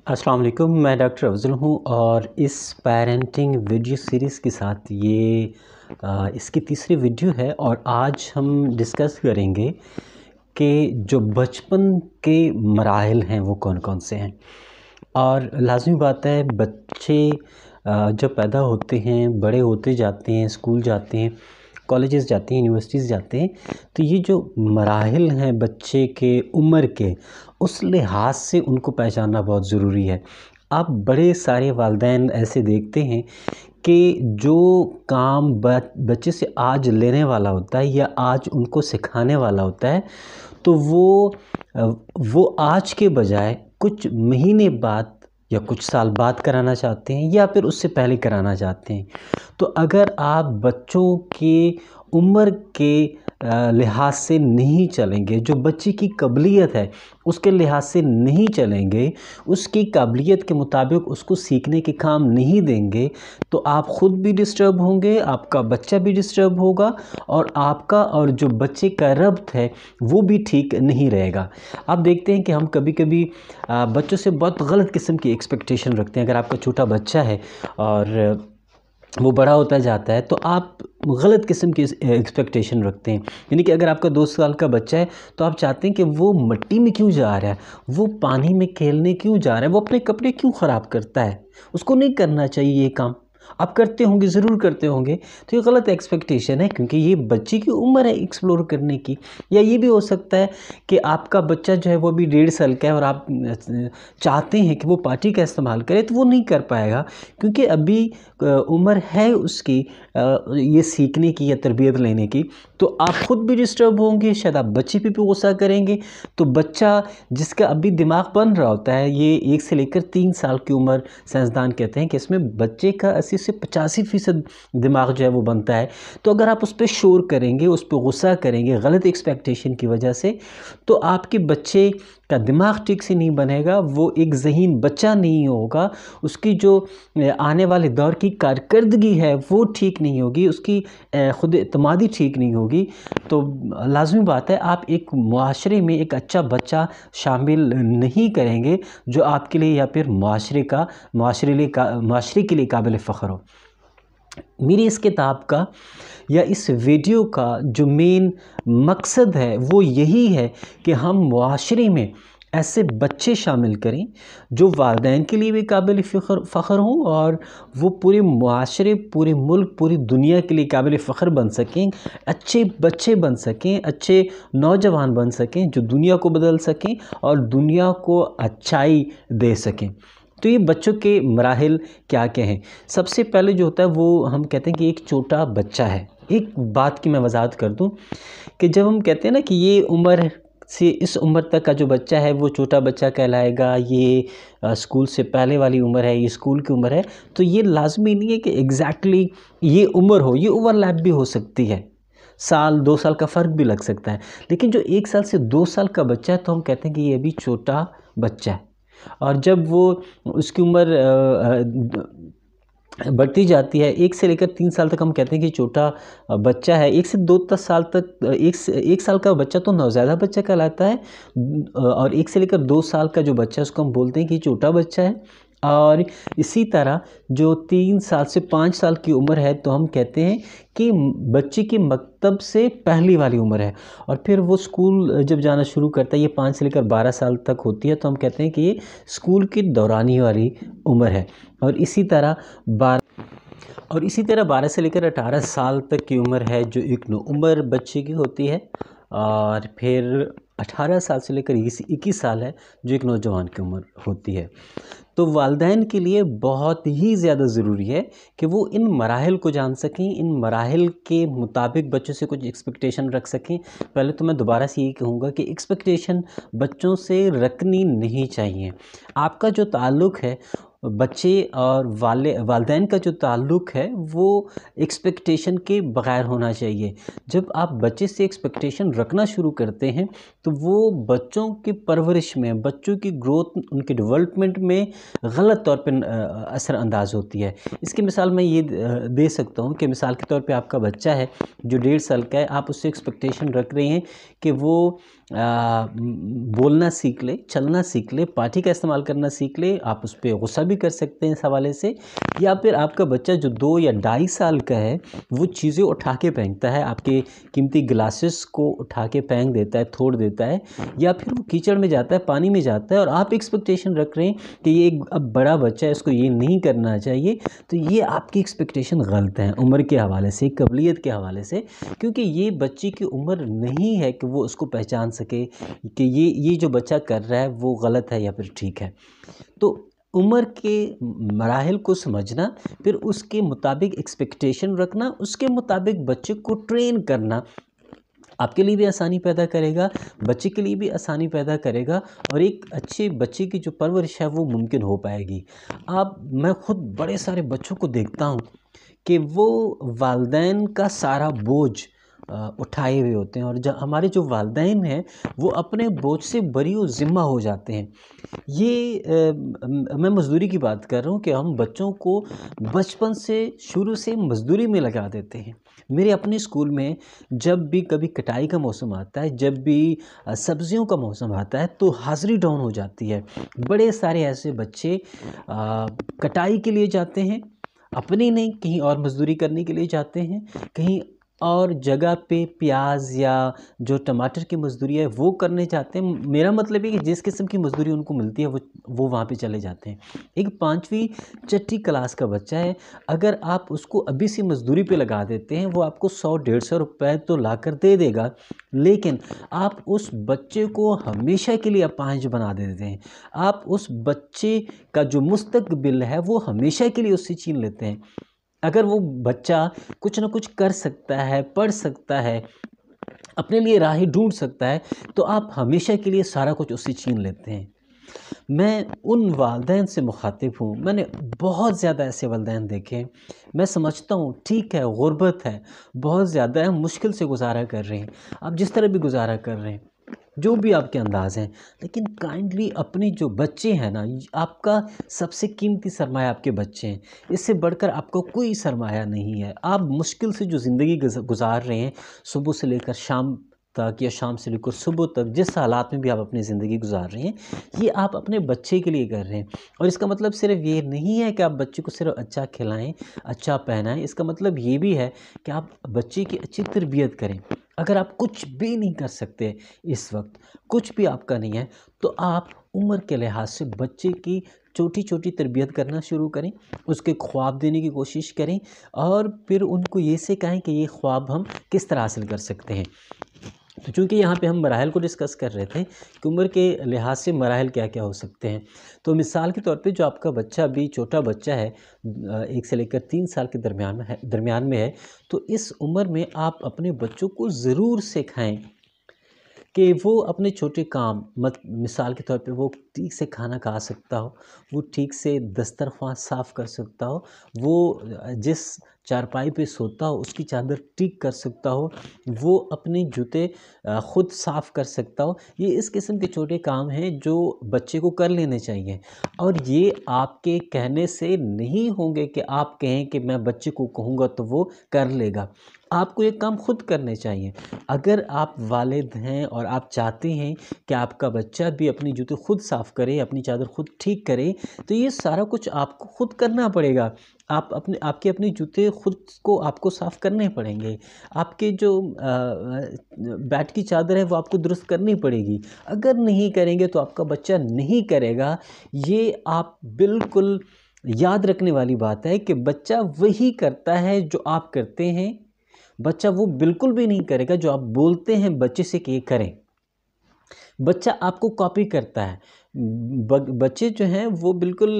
अस्सलाम वालेकुम, मैं डॉक्टर अफ़ज़ल हूँ और इस पेरेंटिंग वीडियो सीरीज़ के साथ इसकी तीसरी वीडियो है और आज हम डिस्कस करेंगे कि जो बचपन के मराहिल हैं वो कौन-कौन से हैं। और लाज़मी बात है बच्चे जब पैदा होते हैं, बड़े होते जाते हैं, स्कूल जाते हैं, कॉलेजेस जाते हैं, यूनिवर्सिटीज़ जाते हैं, तो ये जो मराहिल हैं बच्चे के उम्र के, उस लिहाज से उनको पहचानना बहुत ज़रूरी है। आप बड़े सारे वालिदैन ऐसे देखते हैं कि जो काम बच्चे से आज लेने वाला होता है या आज उनको सिखाने वाला होता है, तो वो आज के बजाय कुछ महीने बाद या कुछ साल बाद कराना चाहते हैं या फिर उससे पहले कराना चाहते हैं। तो अगर आप बच्चों की उम्र के लिहाज से नहीं चलेंगे, जो बच्चे की काबिलियत है उसके लिहाज से नहीं चलेंगे, उसकी काबिलियत के मुताबिक उसको सीखने के काम नहीं देंगे, तो आप ख़ुद भी डिस्टर्ब होंगे, आपका बच्चा भी डिस्टर्ब होगा और आपका और जो बच्चे का रब्त है वो भी ठीक नहीं रहेगा। आप देखते हैं कि हम कभी-कभी बच्चों से बहुत गलत किस्म की एक्सपेक्टेशन रखते हैं। अगर आपका छोटा बच्चा है और वो बड़ा होता जाता है तो आप गलत किस्म की एक्सपेक्टेशन रखते हैं। यानी कि अगर आपका 2 साल का बच्चा है तो आप चाहते हैं कि वो मिट्टी में क्यों जा रहा है, वो पानी में खेलने क्यों जा रहा है, वो अपने कपड़े क्यों ख़राब करता है, उसको नहीं करना चाहिए ये काम। आप करते होंगे, ज़रूर करते होंगे, तो ये गलत एक्सपेक्टेशन है क्योंकि ये बच्चे की उम्र है एक्सप्लोर करने की। या ये भी हो सकता है कि आपका बच्चा जो है वो अभी 1.5 साल का है और आप चाहते हैं कि वो पार्टी का इस्तेमाल करे, तो वो नहीं कर पाएगा क्योंकि अभी उम्र है उसकी ये सीखने की या तरबियत लेने की। तो आप ख़ुद भी डिस्टर्ब होंगे, शायद आप बच्चे पे भी गुस्सा करेंगे। तो बच्चा जिसका अभी दिमाग बन रहा होता है, ये 1 से लेकर 3 साल की उम्र साइंसदान कहते हैं कि इसमें बच्चे का 80 से 85% दिमाग जो है वो बनता है। तो अगर आप उस पर शोर करेंगे, उस पर गुस्सा करेंगे गलत एक्सपेक्टेशन की वजह से, तो आपके बच्चे का दिमाग ठीक से नहीं बनेगा, वो एक ज़हीन बच्चा नहीं होगा, उसकी जो आने वाले दौर की कारकर्दगी है वो ठीक नहीं होगी, उसकी खुद एतमादी ठीक नहीं होगी। तो लाज़मी बात है आप एक मुआशरे में एक अच्छा बच्चा शामिल नहीं करेंगे जो आपके लिए या फिर मुआशरे के लिए काबिल फ़ख्र हो। मेरी इस किताब का या इस वीडियो का जो मेन मकसद है वो यही है कि हम मुआशरे में ऐसे बच्चे शामिल करें जो वालिदैन के लिए भी काबिल फ़ख्र हों और वो पूरे मुआशरे, पूरे मुल्क, पूरी दुनिया के लिए काबिल फ़ख्र बन सकें, अच्छे बच्चे बन सकें, अच्छे नौजवान बन सकें जो दुनिया को बदल सकें और दुनिया को अच्छाई दे सकें। तो ये बच्चों के मराहिल क्या-क्या हैं? सबसे पहले जो होता है वो हम कहते हैं कि एक छोटा बच्चा है। एक बात की मैं वज़ाहत कर दूँ कि जब हम कहते हैं ना कि ये उम्र से इस उम्र तक का जो बच्चा है वो छोटा बच्चा कहलाएगा, ये स्कूल से पहले वाली उम्र है, ये स्कूल की उम्र है, तो ये लाज़मी नहीं है कि एग्ज़ैक्टली ये उम्र हो, ये ओवरलैप भी हो सकती है। साल 2 साल का फ़र्क भी लग सकता है। लेकिन जो 1 साल से 2 साल का बच्चा है तो हम कहते हैं कि ये अभी छोटा बच्चा है। और जब वो उसकी उम्र बढ़ती जाती है, 1 से लेकर 3 साल तक हम कहते हैं कि छोटा बच्चा है। 1 से 2 साल तक 1 साल का बच्चा तो नवज़ायदा बच्चा कहलाता है और 1 से लेकर 2 साल का जो बच्चा है उसको हम बोलते हैं कि छोटा बच्चा है। और इसी तरह जो 3 साल से 5 साल की उम्र है तो हम कहते हैं कि बच्चे की मकतब से पहली वाली उम्र है। और फिर वो स्कूल जब जाना शुरू करता है, ये 5 से लेकर 12 साल तक होती है, तो हम कहते हैं कि ये स्कूल की दौरानी वाली उम्र है। और इसी तरह 12 से लेकर 18 साल तक की उम्र है जो एक उम्र बच्चे की होती है। और फिर 18 साल से लेकर 21 साल है जो एक नौजवान की उम्र होती है। तो वालिदैन के लिए बहुत ही ज़्यादा ज़रूरी है कि वो इन मराहिल को जान सकें, इन मराहिल के मुताबिक बच्चों से कुछ एक्सपेक्टेशन रख सकें। पहले तो मैं दोबारा से यही कहूँगा कि एक्सपेक्टेशन बच्चों से रखनी नहीं चाहिए। आपका जो ताल्लुक़ है बच्चे और वालिदैन का जो ताल्लुक़ है वो एक्सपेक्टेशन के बग़ैर होना चाहिए। जब आप बच्चे से एक्सपेक्टेशन रखना शुरू करते हैं तो वो बच्चों की परवरिश में, बच्चों की ग्रोथ, उनके डेवलपमेंट में गलत तौर पे असरअंदाज होती है। इसकी मिसाल मैं ये दे सकता हूँ कि मिसाल के तौर पे आपका बच्चा है जो 1.5 साल का है, आप उससे एक्सपेक्टेशन रख रहे हैं कि वो बोलना सीख ले, चलना सीख ले, पार्टी का इस्तेमाल करना सीख ले। आप उस पर गुस्सा भी कर सकते हैं इस हवाले से। या फिर आपका बच्चा जो 2 या 2.5 साल का है वो चीज़ें उठा के फेंकता है, आपके कीमती ग्लासेस को उठा के फेंक देता है, तोड़ देता है, या फिर वो कीचड़ में जाता है, पानी में जाता है, और आप एक्सपेक्टेशन रख रहे हैं कि ये एक अब बड़ा बच्चा है, इसको ये नहीं करना चाहिए। तो ये आपकी एक्सपेक्टेशन गलत है उम्र के हवाले से, काबिलियत के हवाले से, क्योंकि ये बच्चे की उम्र नहीं है कि वो उसको पहचान सके कि ये जो बच्चा कर रहा है वो गलत है या फिर ठीक है। तो उम्र के मराहिल को समझना, फिर उसके मुताबिक एक्सपेक्टेशन रखना, उसके मुताबिक बच्चे को ट्रेन करना आपके लिए भी आसानी पैदा करेगा, बच्चे के लिए भी आसानी पैदा करेगा, और एक अच्छे बच्चे की जो परवरिश है वो मुमकिन हो पाएगी। मैं ख़ुद बड़े सारे बच्चों को देखता हूँ कि वो वालिदैन का सारा बोझ उठाए हुए होते हैं, और जब हमारे जो वालिदैन हैं वो अपने बोझ से बरी व ज़िम्मा हो जाते हैं। मैं मज़दूरी की बात कर रहा हूँ कि हम बच्चों को बचपन से शुरू से मज़दूरी में लगा देते हैं। मेरे अपने स्कूल में जब भी कभी कटाई का मौसम आता है, जब भी सब्जियों का मौसम आता है, तो हाज़िरी डाउन हो जाती है। बड़े सारे ऐसे बच्चे कटाई के लिए जाते हैं, अपनी नहीं कहीं और मज़दूरी करने के लिए जाते हैं, कहीं और जगह पे प्याज या जो टमाटर की मज़दूरी है वो करने जाते हैं। मेरा मतलब है कि जिस किस्म की मज़दूरी उनको मिलती है वो वहाँ पे चले जाते हैं। एक 5वीं 6ठी क्लास का बच्चा है, अगर आप उसको अभी से मज़दूरी पे लगा देते हैं, वो आपको 100-150 रुपए तो ला कर दे देगा, लेकिन आप उस बच्चे को हमेशा के लिए अपाहिज बना देते हैं। आप उस बच्चे का जो मुस्तकबिल है वो हमेशा के लिए उससे छीन लेते हैं। अगर वो बच्चा कुछ ना कुछ कर सकता है, पढ़ सकता है, अपने लिए राहें ढूंढ सकता है, तो आप हमेशा के लिए सारा कुछ उससे छीन लेते हैं। मैं उन वालिदैन से मुखातिब हूँ, मैंने बहुत ज़्यादा ऐसे वालिदैन देखे। मैं समझता हूँ ठीक है, गुर्बत है, बहुत ज़्यादा है, मुश्किल से गुजारा कर रहे हैं, आप जिस तरह भी गुजारा कर रहे हैं, जो भी आपके अंदाज़ हैं, लेकिन काइंडली अपने जो बच्चे हैं ना, आपका सबसे कीमती सरमाया आपके बच्चे हैं। इससे बढ़कर आपको कोई सरमाया नहीं है। आप मुश्किल से जो ज़िंदगी गुजार रहे हैं, सुबह से लेकर शाम तक या शाम से लेकर सुबह तक, जिस हालात में भी आप अपनी ज़िंदगी गुजार रहे हैं, ये आप अपने बच्चे के लिए कर रहे हैं। और इसका मतलब सिर्फ ये नहीं है कि आप बच्चे को सिर्फ अच्छा खिलाएं, अच्छा पहनाएं। इसका मतलब ये भी है कि आप बच्चे की अच्छी तरबियत करें। अगर आप कुछ भी नहीं कर सकते, इस वक्त कुछ भी आपका नहीं है, तो आप उम्र के लिहाज से बच्चे की छोटी छोटी तरबियत करना शुरू करें, उसके ख्वाब देने की कोशिश करें, और फिर उनको ये सिखाएं कि ये ख्वाब हम किस तरह हासिल कर सकते हैं। तो चूँकि यहाँ पे हम मराहिल को डिस्कस कर रहे थे कि उम्र के लिहाज से मराहिल क्या क्या हो सकते हैं, तो मिसाल के तौर पे जो आपका बच्चा अभी छोटा बच्चा है, 1 से लेकर 3 साल के दरमियान में है, तो इस उम्र में आप अपने बच्चों को ज़रूर सिखाएं कि वो अपने छोटे काम, मिसाल के तौर पे वो ठीक से खाना खा सकता हो, वो ठीक से दस्तरख्वां साफ़ कर सकता हो, वो जिस चारपाई पे सोता हो उसकी चादर ठीक कर सकता हो, वो अपने जूते ख़ुद साफ़ कर सकता हो। ये इस किस्म के छोटे काम हैं जो बच्चे को कर लेने चाहिए, और ये आपके कहने से नहीं होंगे कि आप कहें कि मैं बच्चे को कहूँगा तो वो कर लेगा। आपको ये काम खुद करने चाहिए। अगर आप वालिद हैं और आप चाहते हैं कि आपका बच्चा भी अपनी जूते खुद साफ़ करे, अपनी चादर खुद ठीक करे, तो ये सारा कुछ आपको खुद करना पड़ेगा। आपके अपने जूते खुद को आपको साफ़ करने पड़ेंगे। आपके जो बेड की चादर है वो आपको दुरुस्त करनी पड़ेगी। अगर नहीं करेंगे तो आपका बच्चा नहीं करेगा। ये आप बिल्कुल याद रखने वाली बात है कि बच्चा वही करता है जो आप करते हैं। बच्चा वो बिल्कुल भी नहीं करेगा जो आप बोलते हैं बच्चे से कि ये करें। बच्चा आपको कॉपी करता है। बच्चे जो हैं वो बिल्कुल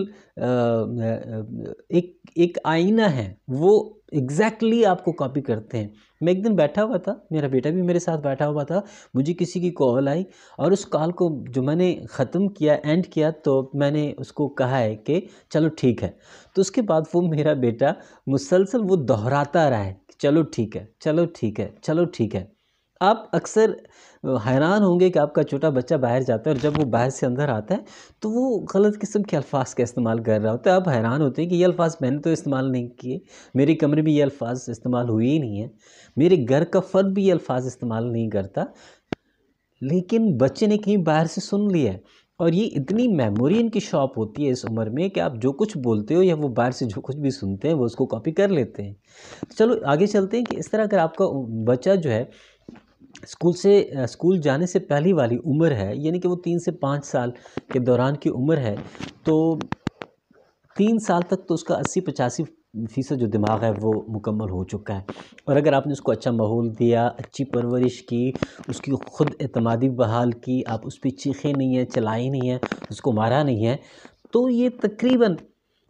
एक आईना है, वो एग्जैक्टली आपको कॉपी करते हैं। मैं एक दिन बैठा हुआ था, मेरा बेटा भी मेरे साथ बैठा हुआ था, मुझे किसी की कॉल आई, और उस कॉल को जो मैंने ख़त्म किया, एंड किया, तो मैंने उसको कहा है कि चलो ठीक है। तो उसके बाद वो मेरा बेटा मुसलसल वो दोहराता रहा है, चलो ठीक है, चलो ठीक है, चलो ठीक है। आप अक्सर हैरान होंगे कि आपका छोटा बच्चा बाहर जाता है और जब वो बाहर से अंदर आता है तो वो गलत किस्म के अल्फाज का इस्तेमाल कर रहा होता है। आप हैरान होते हैं कि ये अल्फाज मैंने तो इस्तेमाल नहीं किए, मेरे कमरे में ये अल्फाज इस्तेमाल हुए ही नहीं है, मेरे घर का फ़र्द भी ये अल्फाज इस्तेमाल नहीं करता। लेकिन बच्चे ने कहीं बाहर से सुन लिया है, और ये इतनी मेमोरी इनकी शॉप होती है इस उम्र में कि आप जो कुछ बोलते हो या वो बाहर से जो कुछ भी सुनते हैं वो उसको कॉपी कर लेते हैं। चलो आगे चलते हैं कि इस तरह अगर आपका बच्चा जो है स्कूल जाने से पहली वाली उम्र है, यानी कि वो 3 से 5 साल के दौरान की उम्र है, तो 3 साल तक तो उसका 80-85% जो दिमाग है वो मुकम्मल हो चुका है। और अगर आपने उसको अच्छा माहौल दिया, अच्छी परवरिश की, उसकी ख़ुद एतमादी बहाल की, आप उस पर चीखे नहीं है, चलाई नहीं है, उसको मारा नहीं है, तो ये तकरीबन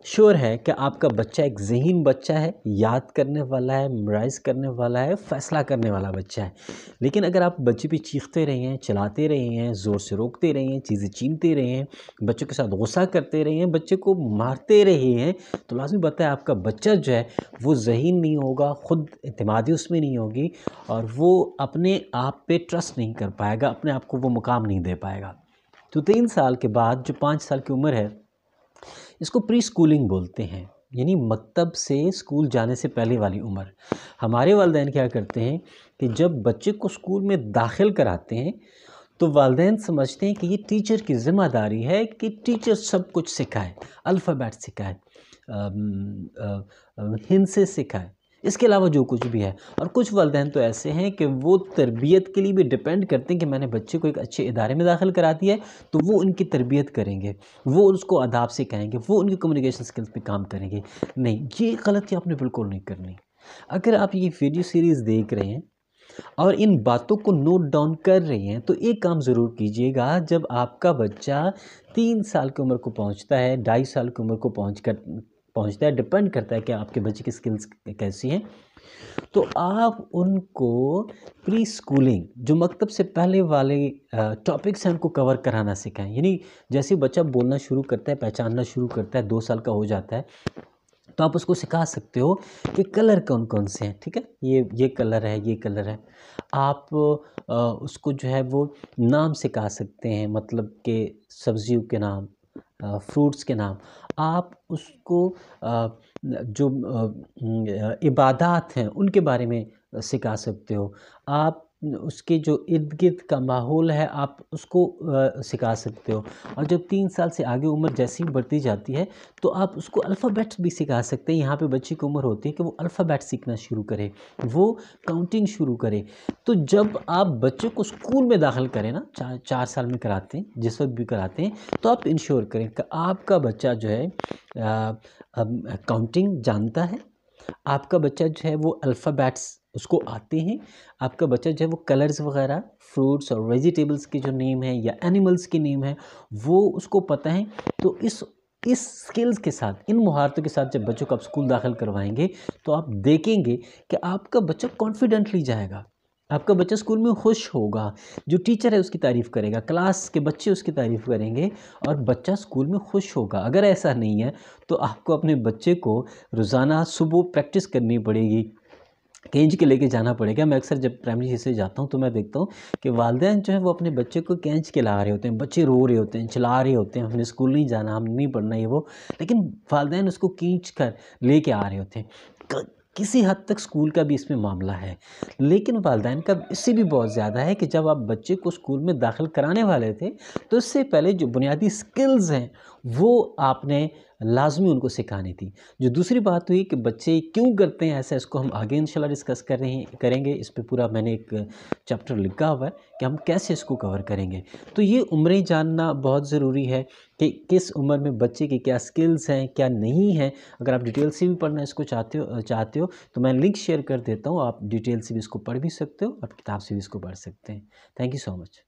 श्योर है कि आपका बच्चा एक ज़हीन बच्चा है, याद करने वाला है, मेमोराइज़ करने वाला है, फ़ैसला करने वाला बच्चा है। लेकिन अगर आप बच्चे पे चीखते रहे हैं, चिल्लाते रहे हैं, ज़ोर से रोकते रहे हैं, चीज़ें छीनते रहे हैं, बच्चों के साथ गुस्सा करते रहे हैं, बच्चे को मारते रहे हैं, तो लाज़मी बात है आपका बच्चा जो है वो ज़हीन नहीं होगा, ख़ुद एतमादी उसमें नहीं होगी, और वो अपने आप पे ट्रस्ट नहीं कर पाएगा, अपने आप को वो मुकाम नहीं दे पाएगा। तो 3 साल के बाद जो 5 साल की उम्र है, इसको प्री स्कूलिंग बोलते हैं, यानी मकतब से स्कूल जाने से पहले वाली उम्र। हमारे वालिदैन क्या करते हैं कि जब बच्चे को स्कूल में दाखिल कराते हैं तो वालिदैन समझते हैं कि ये टीचर की ज़िम्मेदारी है कि टीचर सब कुछ सिखाए, अल्फ़ाबेट सिखाए, हिंसे सिखाए, इसके अलावा जो कुछ भी है। और कुछ वालिदैन तो ऐसे हैं कि वो तरबियत के लिए भी डिपेंड करते हैं कि मैंने बच्चे को एक अच्छे इदारे में दाखिल करा दिया है तो वो उनकी तरबियत करेंगे, वो उसको आदाब सिखाएंगे, वो उनकी कम्युनिकेशन स्किल्स पे काम करेंगे। नहीं, ये गलती आपने बिल्कुल नहीं करनी। अगर आप ये वीडियो सीरीज़ देख रहे हैं और इन बातों को नोट डाउन कर रहे हैं तो एक काम ज़रूर कीजिएगा, जब आपका बच्चा 3 साल की उम्र को पहुंचता है, 2.5 साल की उम्र को पहुंचता है, डिपेंड करता है कि आपके बच्चे की स्किल्स कैसी हैं, तो आप उनको प्री स्कूलिंग जो मकतब से पहले वाले टॉपिक्स हैं उनको कवर कराना सिखाएं। यानी जैसे बच्चा बोलना शुरू करता है, पहचानना शुरू करता है, 2 साल का हो जाता है, तो आप उसको सिखा सकते हो कि कलर कौन कौन से हैं, ठीक है, ये कलर है, ये कलर है। आप उसको जो है वो नाम सिखा सकते हैं, मतलब कि सब्जियों के नाम, फ्रूट्स के नाम। आप उसको जो इबादात हैं उनके बारे में सिखा सकते हो। आप उसके जो इर्द गिर्द का माहौल है आप उसको सिखा सकते हो। और जब 3 साल से आगे उम्र जैसी बढ़ती जाती है तो आप उसको अल्फ़ाबेट्स भी सिखा सकते हैं। यहाँ पे बच्चे की उम्र होती है कि वो अल्फ़ाबेट सीखना शुरू करे, वो काउंटिंग शुरू करे। तो जब आप बच्चे को स्कूल में दाखिल करें ना, 4 साल में कराते हैं, जिस वक्त भी कराते हैं, तो आप इंश्योर करें कि आपका बच्चा जो है काउंटिंग जानता है, आपका बच्चा जो है वो अल्फ़ाबेट्स उसको आते हैं, आपका बच्चा जो है वो कलर्स वगैरह, फ्रूट्स और वेजिटेबल्स के जो नेम है या एनिमल्स के नेम है वो उसको पता है। तो इस स्किल्स के साथ, इन महारतों के साथ जब बच्चों को आप स्कूल दाखिल करवाएंगे तो आप देखेंगे कि आपका बच्चा कॉन्फिडेंटली जाएगा, आपका बच्चा स्कूल में खुश होगा, जो टीचर है उसकी तारीफ़ करेगा, क्लास के बच्चे उसकी तारीफ़ करेंगे और बच्चा स्कूल में खुश होगा। अगर ऐसा नहीं है तो आपको अपने बच्चे को रोज़ाना सुबह प्रैक्टिस करनी पड़ेगी, केंच के लेके जाना पड़ेगा। मैं अक्सर जब प्राइमरी से जाता हूँ तो मैं देखता हूँ कि वालिदैन जो है वो अपने बच्चे को केंच के ला रहे होते हैं, बच्चे रो रहे होते हैं, चिल्ला रहे होते हैं, हमने स्कूल नहीं जाना, हमने नहीं पढ़ना ये वो, लेकिन वालिदैन उसको खींच कर लेके आ रहे होते हैं। किसी हद तक स्कूल का भी इसमें मामला है, लेकिन वालिदैन का इससे भी बहुत ज़्यादा है कि जब आप बच्चे को स्कूल में दाखिल कराने वाले थे तो इससे पहले जो बुनियादी स्किल्स हैं वो आपने लाजमी उनको सिखानी थी। जो दूसरी बात हुई कि बच्चे क्यों करते हैं ऐसा, इसको हम आगे इंशाल्लाह डिस्कस करेंगे। इस पे पूरा मैंने एक चैप्टर लिखा हुआ है कि हम कैसे इसको कवर करेंगे। तो ये उम्रें जानना बहुत ज़रूरी है कि किस उम्र में बच्चे की क्या स्किल्स हैं, क्या नहीं है। अगर आप डिटेल से भी पढ़ना इसको चाहते हो तो मैं लिंक शेयर कर देता हूँ, आप डिटेल से भी इसको पढ़ भी सकते हो और किताब से भी इसको पढ़ सकते हैं। Thank you so much.